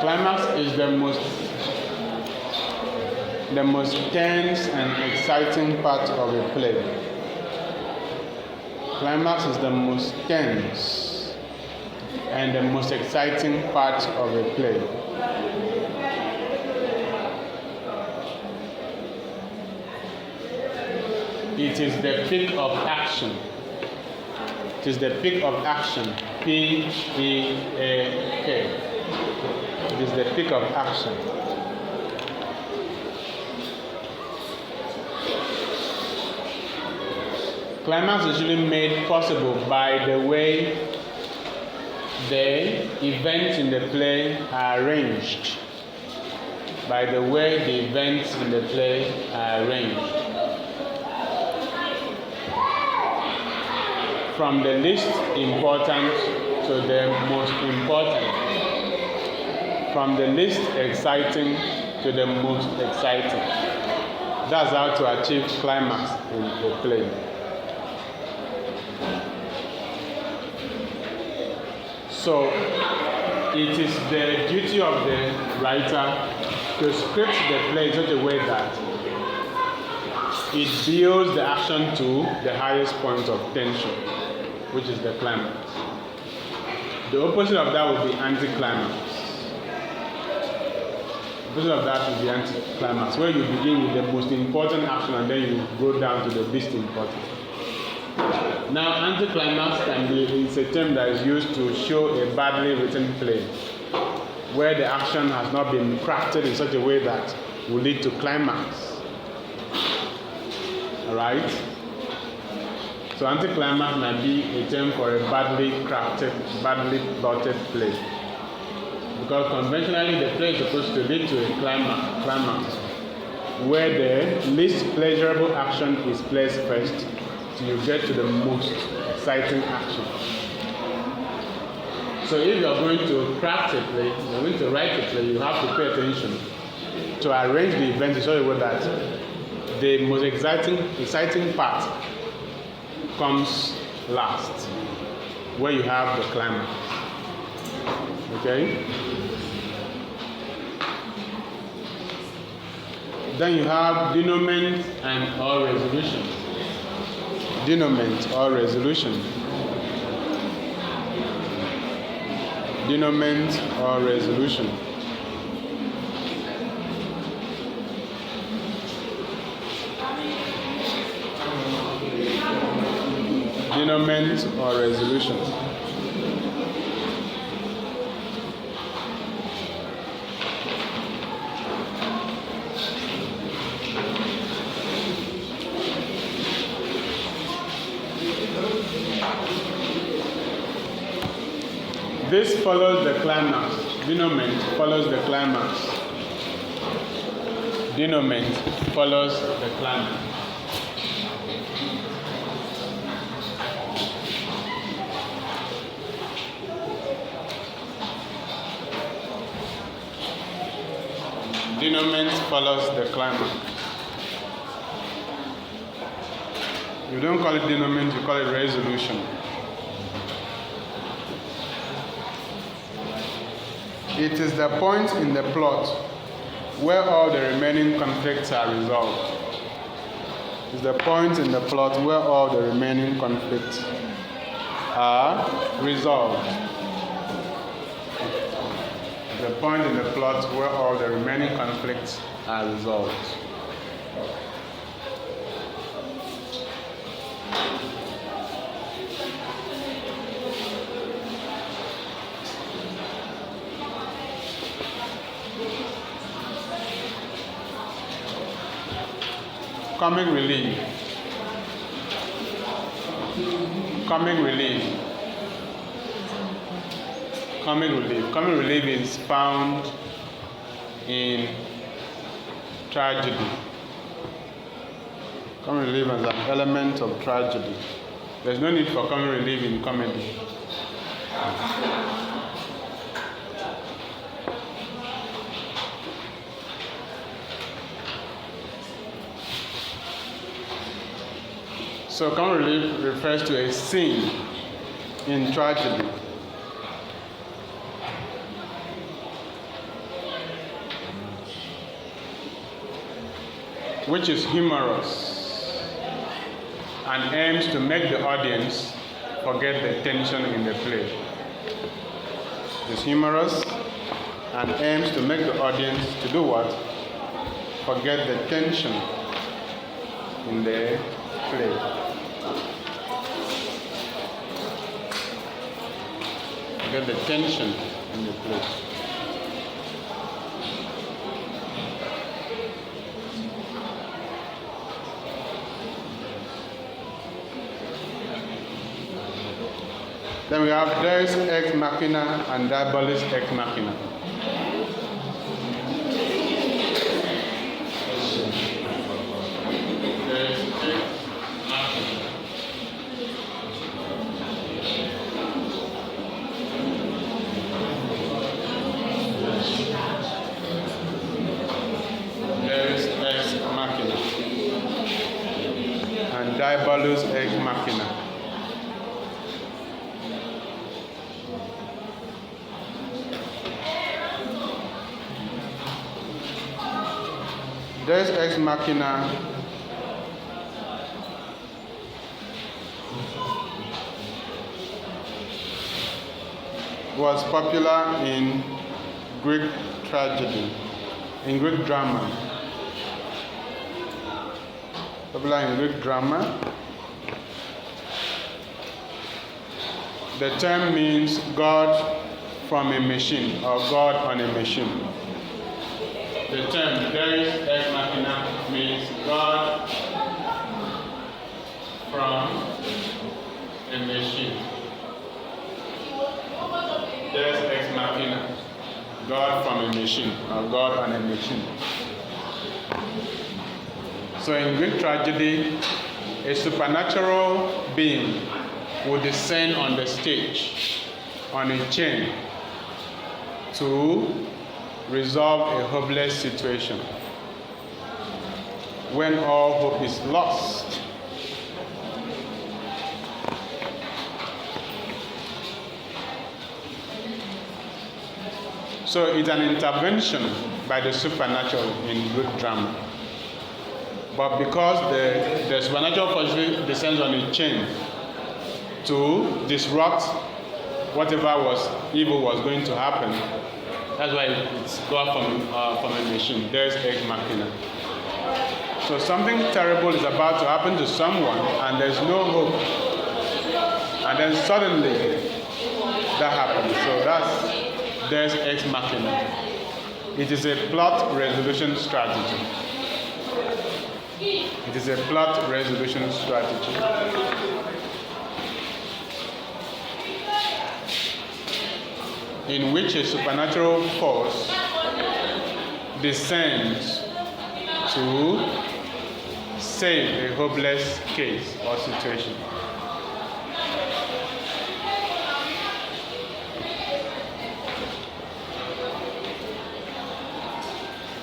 Climax is the most tense and exciting part of a play. Climax is the most tense and the most exciting part of a play. It is the peak of action. It is the peak of action. P-E-A-K. It is the peak of action. Climax is usually made possible by the way the events in the play are arranged. By the way the events in the play are arranged. From the least important to the most important. From the least exciting to the most exciting. That's how to achieve climax in the play. So, it is the duty of the writer to script the play in such a way that it builds the action to the highest point of tension, which is the climax. The opposite of that would be anticlimax. The opposite of that would be anticlimax, where you begin with the most important action and then you go down to the least important. Now, anticlimax is a term that is used to show a badly written play, where the action has not been crafted in such a way that will lead to climax. Alright? So anticlimax might be a term for a badly crafted, badly plotted play. Because conventionally the play is supposed to lead to a climax, where the least pleasurable action is placed first, till you get to the most exciting action. So if you are going to craft a play, you are going to write a play, you have to pay attention to arrange the events in such a way that the most exciting part comes last, where you have the climax. Okay? Then you have denouement and or resolution. Denouement or resolution. Denouement or resolution. Denouement or resolution. This follows the climax. Denouement follows the climax. Denouement follows the climax. Denouement follows the climax. You don't call it denouement, you call it resolution. It is the point in the plot where all the remaining conflicts are resolved. It's the point in the plot where all the remaining conflicts are resolved. The point in the plot where all the remaining conflicts are resolved. Comic relief. Comic relief. Comic relief. Comic relief is found in tragedy. Comic relief is an element of tragedy. There's no need for comic relief in comedy. So comic relief refers to a scene in tragedy which is humorous and aims to make the audience forget the tension in the play. It's humorous and aims to make the audience to do what? Forget the tension in the play. Forget the tension in the play. Then we have Deus ex machina and Diabolus ex machina. Deus ex machina and Diabolus ex machina. Deus ex machina was popular in Greek tragedy, in Greek drama. Popular in Greek drama. The term means God from a machine or God on a machine. The term Deus ex machina means God from a machine. Deus ex machina, God from a machine or God on a machine. So in Greek tragedy, a supernatural being would descend on the stage on a chain to resolve a hopeless situation when all hope is lost. So it's an intervention by the supernatural in Greek drama. But because the supernatural force descends on a chain to disrupt whatever was evil was going to happen, that's why it's God from a machine. There's ex machina. So something terrible is about to happen to someone, and there's no hope. And then suddenly that happens. So there's ex machina. It is a plot resolution strategy. It is a plot resolution strategy. In which a supernatural force descends to save a hopeless case or situation.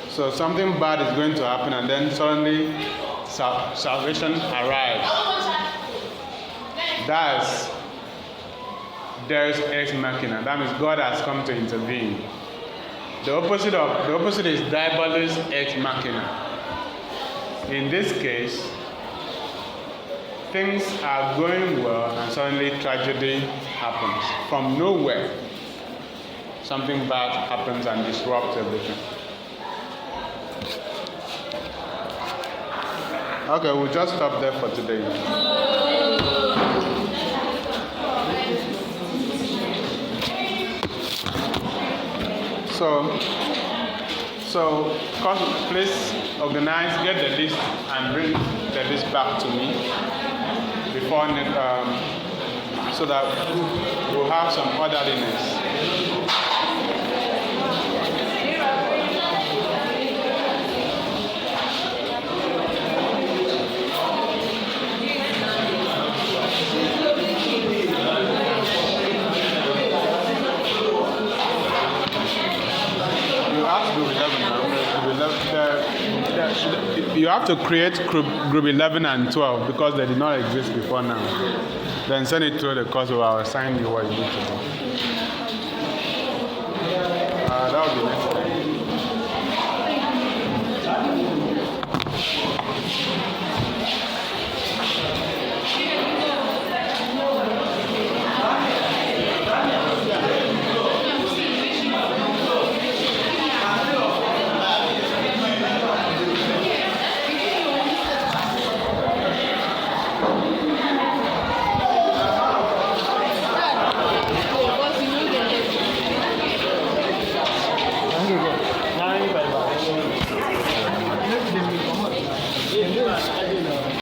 So something bad is going to happen, and then suddenly salvation arrives. There's ex machina. That means God has come to intervene. The opposite is diabolus ex machina. In this case, things are going well, and suddenly tragedy happens from nowhere. Something bad happens and disrupts everything. Okay, we'll just stop there for today. So please organize, get the list, and bring the list back to me before so that we'll have some orderliness. You have to create group 11 and 12 because they did not exist before now. Then send it to the course where I'll assign you what you need to do.